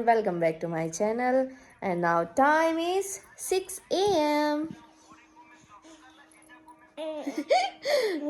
Welcome back to my channel, and now time is 6 a.m.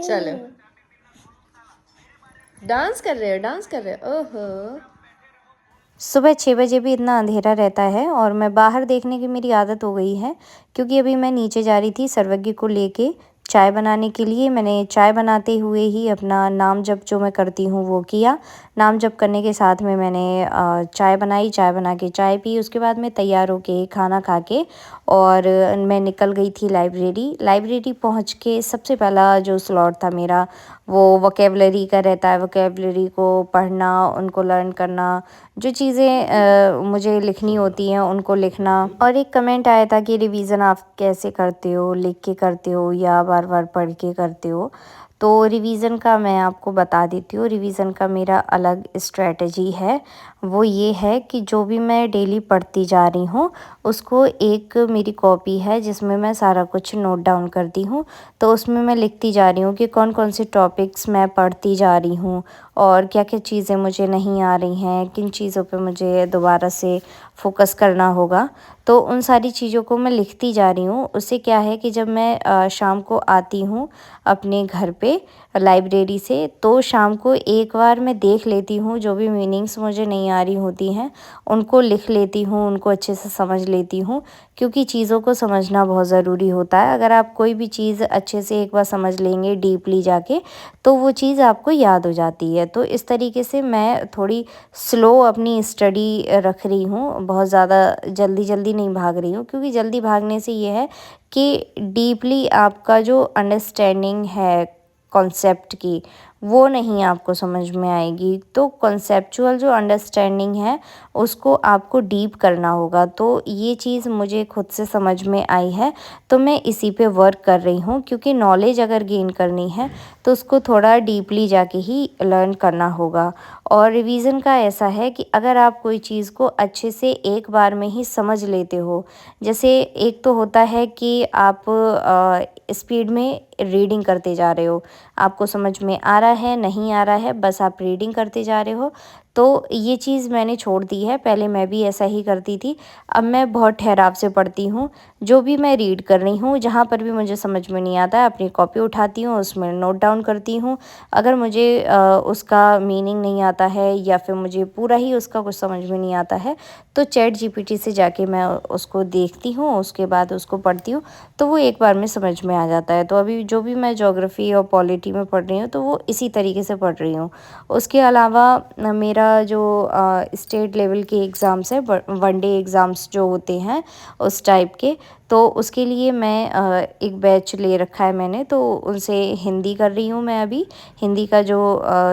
चलो dance कर रहे हो ओहो। सुबह 6 बजे भी इतना अंधेरा रहता है और मैं बाहर देखने की मेरी आदत हो गई है, क्योंकि अभी मैं नीचे जा रही थी सर्वज्ञ को लेके चाय बनाने के लिए। मैंने चाय बनाते हुए ही अपना नाम जप जो मैं करती हूँ वो किया। नाम जप करने के साथ में मैंने चाय बनाई, चाय बना के चाय पी। उसके बाद मैं तैयार होके खाना खा के और मैं निकल गई थी लाइब्रेरी पहुँच के सबसे पहला जो स्लॉट था मेरा वो वोकेबलरी का रहता है। वोकेबलरी को पढ़ना, उनको लर्न करना, जो चीज़ें मुझे लिखनी होती हैं उनको लिखना। और एक कमेंट आया था कि रिवीज़न आप कैसे करते हो, लिख के करते हो या बार बार पढ़ के करते हो। तो रिवीज़न का मैं आपको बता देती हूँ। रिवीज़न का मेरा अलग स्ट्रेटजी है। वो ये है कि जो भी मैं डेली पढ़ती जा रही हूँ उसको एक मेरी कॉपी है जिसमें मैं सारा कुछ नोट डाउन करती हूँ। तो उसमें मैं लिखती जा रही हूँ कि कौन कौन से टॉपिक्स मैं पढ़ती जा रही हूँ और क्या क्या चीज़ें मुझे नहीं आ रही हैं, किन चीज़ों पे मुझे दोबारा से फ़ोकस करना होगा। तो उन सारी चीज़ों को मैं लिखती जा रही हूँ। उससे क्या है कि जब मैं शाम को आती हूँ अपने घर पे लाइब्रेरी से, तो शाम को एक बार मैं देख लेती हूँ जो भी मीनिंग्स मुझे नहीं आ रही होती हैं उनको लिख लेती हूँ, उनको अच्छे से समझ लेती हूँ। क्योंकि चीज़ों को समझना बहुत ज़रूरी होता है। अगर आप कोई भी चीज़ अच्छे से एक बार समझ लेंगे डीपली जाके, तो वो चीज़ आपको याद हो जाती है। तो इस तरीके से मैं थोड़ी स्लो अपनी स्टडी रख रही हूँ, बहुत ज़्यादा जल्दी नहीं भाग रही हूँ। क्योंकि जल्दी भागने से ये है कि डीपली आपका जो अंडरस्टैंडिंग है कॉन्सेप्ट की, वो नहीं आपको समझ में आएगी। तो कॉन्सेप्चुअल जो अंडरस्टैंडिंग है उसको आपको डीप करना होगा। तो ये चीज़ मुझे खुद से समझ में आई है, तो मैं इसी पे वर्क कर रही हूँ। क्योंकि नॉलेज अगर गेन करनी है तो उसको थोड़ा डीपली जाके ही लर्न करना होगा। और रिवीज़न का ऐसा है कि अगर आप कोई चीज़ को अच्छे से एक बार में ही समझ लेते हो, जैसे एक तो होता है कि आप स्पीड में रीडिंग करते जा रहे हो, आपको समझ में आ रहा है नहीं आ रहा है, बस आप रीडिंग करते जा रहे हो। तो ये चीज़ मैंने छोड़ दी है। पहले मैं भी ऐसा ही करती थी। अब मैं बहुत ठहराव से पढ़ती हूँ। जो भी मैं रीड कर रही हूँ, जहाँ पर भी मुझे समझ में नहीं आता है, अपनी कॉपी उठाती हूँ, उसमें नोट डाउन करती हूँ। अगर मुझे उसका मीनिंग नहीं आता है या फिर मुझे पूरा ही उसका कुछ समझ में नहीं आता है, तो चैट जीपीटी से जाके मैं उसको देखती हूँ, उसके बाद उसको पढ़ती हूँ, तो वो एक बार में समझ में आ जाता है। तो अभी जो भी मैं ज्योग्राफ़ी और पॉलिटी में पढ़ रही हूँ तो वो इसी तरीके से पढ़ रही हूँ। उसके अलावा मेरा जो स्टेट लेवल के एग्ज़ाम्स है, वनडे एग्ज़ाम्स जो होते हैं उस टाइप के, तो उसके लिए मैं एक बैच ले रखा है मैंने। तो उनसे हिंदी कर रही हूँ मैं अभी। हिंदी का जो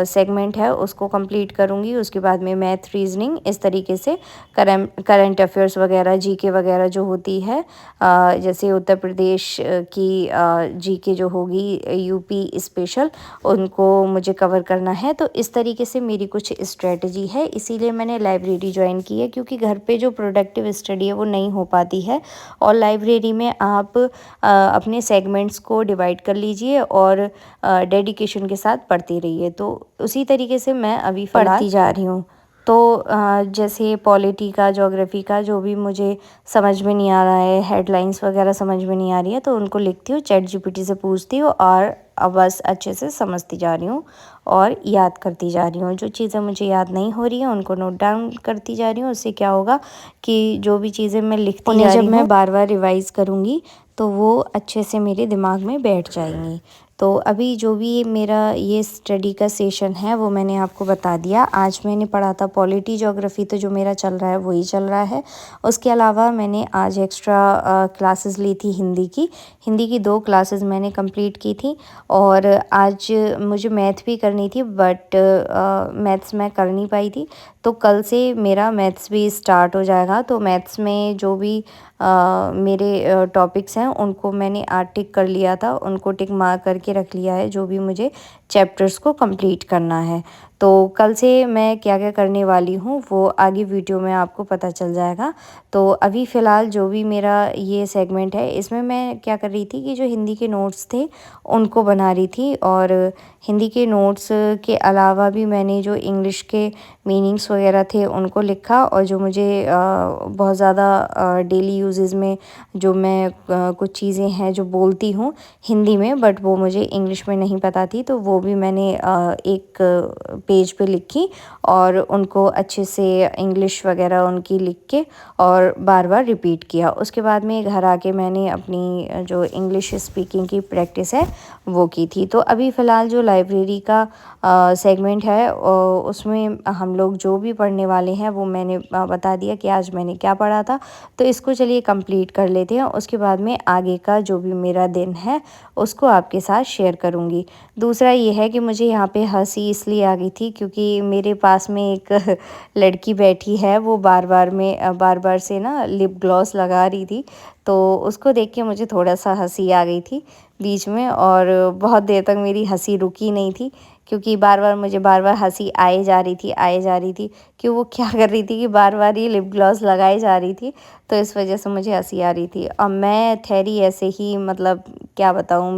सेगमेंट है उसको कंप्लीट करूँगी। उसके बाद में मैथ, रीजनिंग, इस तरीके से करंट अफेयर्स वगैरह, जीके वगैरह जो होती है, जैसे उत्तर प्रदेश की जीके जो होगी, यूपी स्पेशल, उनको मुझे कवर करना है। तो इस तरीके से मेरी कुछ स्ट्रेटजी है। इसीलिए मैंने लाइब्रेरी ज्वाइन की है, क्योंकि घर पे जो प्रोडक्टिव स्टडी है वो नहीं हो पाती है। और लाइब्रेरी में आप अपने सेगमेंट्स को डिवाइड कर लीजिए और डेडिकेशन के साथ पढ़ती रहिए। तो उसी तरीके से मैं अभी फ़िलहाल पढ़ती जा रही हूँ। तो जैसे पॉलिटी का, ज्योग्राफ़ी का जो भी मुझे समझ में नहीं आ रहा है, हेडलाइंस वगैरह समझ में नहीं आ रही है, तो उनको लिखती हूँ, चैट जीपीटी से पूछती हूँ और अब बस अच्छे से समझती जा रही हूँ और याद करती जा रही हूँ। जो चीज़ें मुझे याद नहीं हो रही हैं उनको नोट डाउन करती जा रही हूँ। उससे क्या होगा कि जो भी चीज़ें मैं लिखती जा रही हूँ, जब मैं बार बार रिवाइज़ करूँगी तो वो अच्छे से मेरे दिमाग में बैठ जाएंगी। तो अभी जो भी मेरा ये स्टडी का सेशन है वो मैंने आपको बता दिया। आज मैंने पढ़ा था पॉलिटी, ज्योग्राफ़ी, तो जो मेरा चल रहा है वही चल रहा है। उसके अलावा मैंने आज एक्स्ट्रा क्लासेस ली थी हिंदी की। हिंदी की 2 क्लासेस मैंने कंप्लीट की थी। और आज मुझे मैथ भी करनी थी, बट मैथ्स मैं कर नहीं पाई थी। तो कल से मेरा मैथ्स भी स्टार्ट हो जाएगा। तो मैथ्स में जो भी मेरे टॉपिक्स हैं उनको मैंने आज टिक कर लिया था, उनको टिक मार करके रख लिया है, जो भी मुझे चैप्टर्स को कंप्लीट करना है। तो कल से मैं क्या क्या करने वाली हूँ वो आगे वीडियो में आपको पता चल जाएगा। तो अभी फ़िलहाल जो भी मेरा ये सेगमेंट है इसमें मैं क्या कर रही थी कि जो हिंदी के नोट्स थे उनको बना रही थी, और हिंदी के नोट्स के अलावा भी मैंने जो इंग्लिश के मीनिंग्स वगैरह थे उनको लिखा, और जो मुझे बहुत ज़्यादा डेली यूजेस में जो मैं कुछ चीज़ें हैं जो बोलती हूँ हिंदी में बट वो मुझे इंग्लिश में नहीं पता थी, तो वो भी मैंने एक पेज पे लिखी और उनको अच्छे से इंग्लिश वगैरह उनकी लिख के और बार बार रिपीट किया। उसके बाद में घर आके मैंने अपनी जो इंग्लिश स्पीकिंग की प्रैक्टिस है वो की थी। तो अभी फ़िलहाल जो लाइब्रेरी का सेगमेंट है उसमें हम लोग जो भी पढ़ने वाले हैं वो मैंने बता दिया कि आज मैंने क्या पढ़ा था। तो इसको चलिए कंप्लीट कर लेते हैं, उसके बाद में आगे का जो भी मेरा दिन है उसको आपके साथ शेयर करूँगी। दूसरा ये है कि मुझे यहाँ पे हंसी इसलिए आ गई थी क्योंकि मेरे पास में एक लड़की बैठी है, वो बार बार से ना लिप ग्लॉस लगा रही थी, तो उसको देख के मुझे थोड़ा सा हंसी आ गई थी बीच में, और बहुत देर तक मेरी हंसी रुकी नहीं थी क्योंकि मुझे बार बार हंसी आए जा रही थी कि वो क्या कर रही थी कि बार बार ये लिप ग्लॉस लगाई जा रही थी, तो इस वजह से मुझे हंसी आ रही थी। और मैं ठहरी ऐसे ही, मतलब क्या बताऊँ,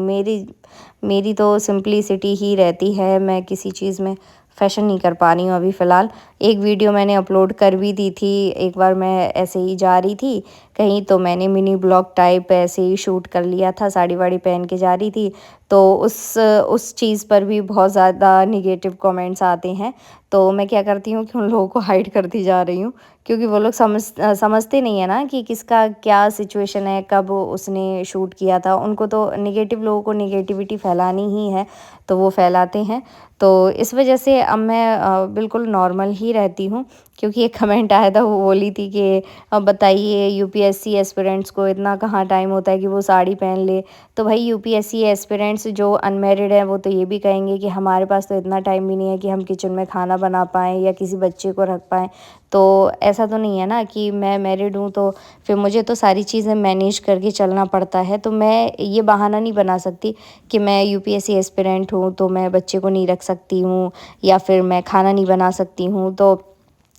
मेरी तो सिंपलिसिटी ही रहती है, मैं किसी चीज़ में फ़ैशन नहीं कर पा रही हूँ अभी फ़िलहाल। एक वीडियो मैंने अपलोड कर भी दी थी, एक बार मैं ऐसे ही जा रही थी कहीं, तो मैंने मिनी ब्लॉग टाइप ऐसे ही शूट कर लिया था, साड़ी वाड़ी पहन के जा रही थी, तो उस चीज़ पर भी बहुत ज़्यादा नेगेटिव कमेंट्स आते हैं। तो मैं क्या करती हूँ कि उन लोगों को हाइड करती जा रही हूँ क्योंकि वो लोग समझते नहीं है ना कि किसका क्या सिचुएशन है, कब उसने शूट किया था। उनको तो नेगेटिव लोगों को नेगेटिविटी फैलानी ही है, तो वो फैलाते हैं। तो इस वजह से अब मैं बिल्कुल नॉर्मल ही रहती हूँ क्योंकि एक कमेंट आया था, वो बोली थी कि अब बताइए यूपीएससी एस्पिरेंट्स को इतना कहाँ टाइम होता है कि वो साड़ी पहन ले। तो भाई यूपीएससी एस्पिरेंट्स जो अनमेरिड हैं वो तो ये भी कहेंगे कि हमारे पास तो इतना टाइम भी नहीं है कि हम किचन में खाना बना पाएँ या किसी बच्चे को रख पाएँ। तो ऐसा तो नहीं है ना कि मैं मैरिड हूँ तो फिर मुझे तो सारी चीज़ें मैनेज करके चलना पड़ता है। तो मैं ये बहाना नहीं बना सकती कि मैं यूपीएससी एस्पिरेंट हूँ तो मैं बच्चे को नहीं रख सकती हूँ या फिर मैं खाना नहीं बना सकती हूँ। तो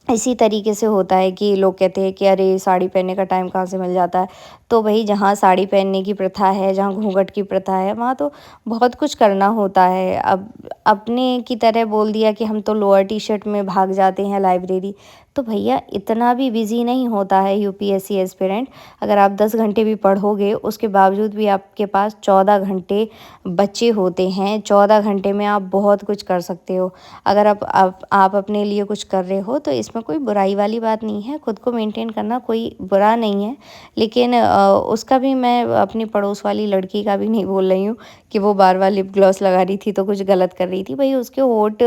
इसी तरीके से होता है कि लोग कहते हैं कि अरे साड़ी पहनने का टाइम कहाँ से मिल जाता है। तो भाई जहाँ साड़ी पहनने की प्रथा है, जहाँ घूंघट की प्रथा है, वहाँ तो बहुत कुछ करना होता है। अब अपने की तरह बोल दिया कि हम तो लोअर टी शर्ट में भाग जाते हैं लाइब्रेरी, तो भैया इतना भी बिजी नहीं होता है यूपीएससी एस्पिरेंट। अगर आप 10 घंटे भी पढ़ोगे उसके बावजूद भी आपके पास 14 घंटे बच्चे होते हैं। 14 घंटे में आप बहुत कुछ कर सकते हो। अगर आप अपने लिए कुछ कर रहे हो तो इसमें कोई बुराई वाली बात नहीं है, खुद को मेंटेन करना कोई बुरा नहीं है। लेकिन उसका भी, मैं अपनी पड़ोस वाली लड़की का भी नहीं बोल रही हूँ कि वो बार बार लिप ग्लॉस लगा रही थी तो कुछ गलत कर रही थी। भाई उसके होंठ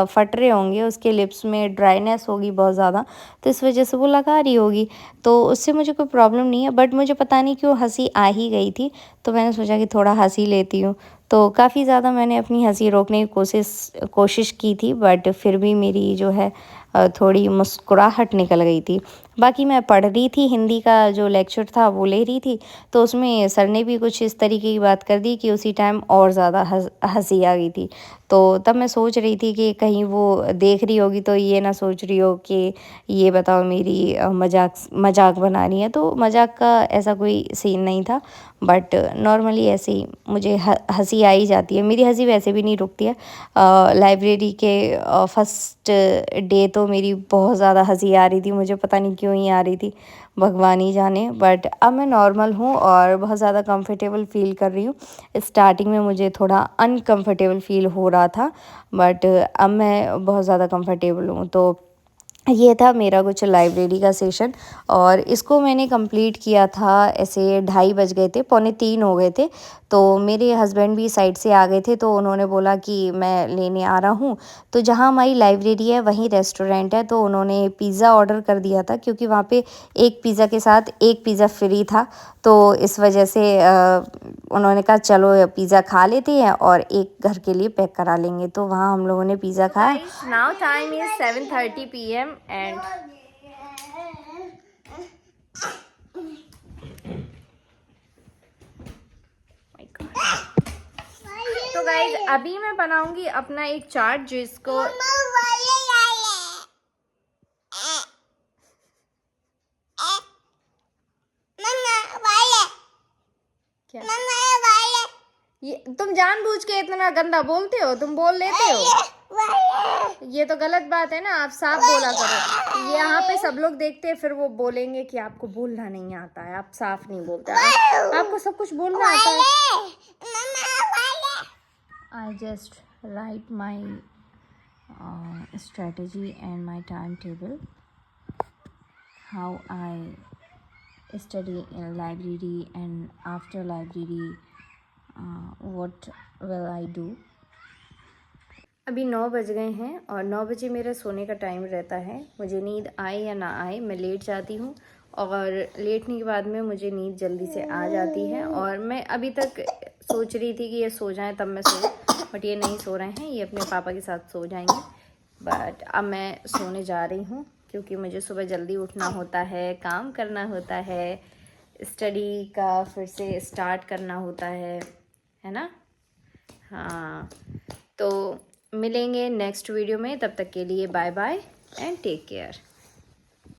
फट रहे होंगे, उसके लिप्स में ड्राइनेस होगी बहुत ज़्यादा, तो इस वजह से वो लगा रही होगी, तो उससे मुझे कोई प्रॉब्लम नहीं है। बट मुझे पता नहीं क्यों हंसी आ ही गई थी, तो मैंने सोचा कि थोड़ा हंसी लेती हूँ। तो काफ़ी ज़्यादा मैंने अपनी हंसी रोकने की कोशिश की थी, बट फिर भी मेरी जो है थोड़ी मुस्कुराहट निकल गई थी। बाकी मैं पढ़ रही थी, हिंदी का जो लेक्चर था वो ले रही थी, तो उसमें सर ने भी कुछ इस तरीके की बात कर दी कि उसी टाइम और ज़्यादा हंसी आ गई थी। तो तब मैं सोच रही थी कि कहीं वो देख रही होगी तो ये ना सोच रही हो कि ये बताओ मेरी मजाक बना रही है। तो मजाक का ऐसा कोई सीन नहीं था, बट नॉर्मली ऐसे ही मुझे हंसी आ ही जाती है। मेरी हंसी वैसे भी नहीं रुकती है। लाइब्रेरी के फर्स्ट डे तो मेरी बहुत ज़्यादा हंसी आ रही थी, मुझे पता नहीं क्यों ही आ रही थी, भगवान ही जाने। बट अब मैं नॉर्मल हूँ और बहुत ज़्यादा कंफर्टेबल फ़ील कर रही हूँ। स्टार्टिंग में मुझे थोड़ा अनकंफर्टेबल फ़ील हो रहा था, बट अब मैं बहुत ज़्यादा कंफर्टेबल हूँ। तो ये था मेरा कुछ लाइब्रेरी का सेशन, और इसको मैंने कंप्लीट किया था ऐसे 2:30 बज गए थे, 2:45 हो गए थे। तो मेरे हस्बैंड भी साइड से आ गए थे, तो उन्होंने बोला कि मैं लेने आ रहा हूँ। तो जहाँ हमारी लाइब्रेरी है वहीं रेस्टोरेंट है, तो उन्होंने पिज़्ज़ा ऑर्डर कर दिया था क्योंकि वहाँ पे एक पिज़्ज़ा के साथ एक पिज़्ज़ा फ्री था। तो इस वजह से उन्होंने कहा चलो पिज़्ज़ा खा लेते हैं और एक घर के लिए पैक करा लेंगे। तो वहाँ हम लोगों ने पिज़्ज़ा खाया। Now time is 7:30 p.m. and तो गाइज अभी मैं बनाऊंगी अपना एक चार्ट जिसको क्या ये तुम जानबूझ के इतना गंदा बोलते हो, तुम बोल लेते हो, ये तो गलत बात है ना। आप साफ बोला करो, ये यहाँ पे सब लोग देखते हैं, फिर वो बोलेंगे कि आपको बोलना नहीं आता है, आप साफ नहीं बोलते। आपको सब कुछ बोलना आता है। I just write my strategy and my timetable, how I study in library and after library what will I do। अभी 9 बज गए हैं और 9 बजे मेरा सोने का टाइम रहता है। मुझे नींद आए या ना आए, मैं लेट जाती हूँ और लेटने के बाद में मुझे नींद जल्दी से आ जाती है। और मैं अभी तक सोच रही थी कि ये सो जाएं तब मैं सो, बट ये नहीं सो रहे हैं, ये अपने पापा के साथ सो जाएंगे। बट अब मैं सोने जा रही हूँ क्योंकि मुझे सुबह जल्दी उठना होता है, काम करना होता है, स्टडी का फिर से स्टार्ट करना होता है ना। हाँ, तो मिलेंगे नेक्स्ट वीडियो में, तब तक के लिए bye bye and take care.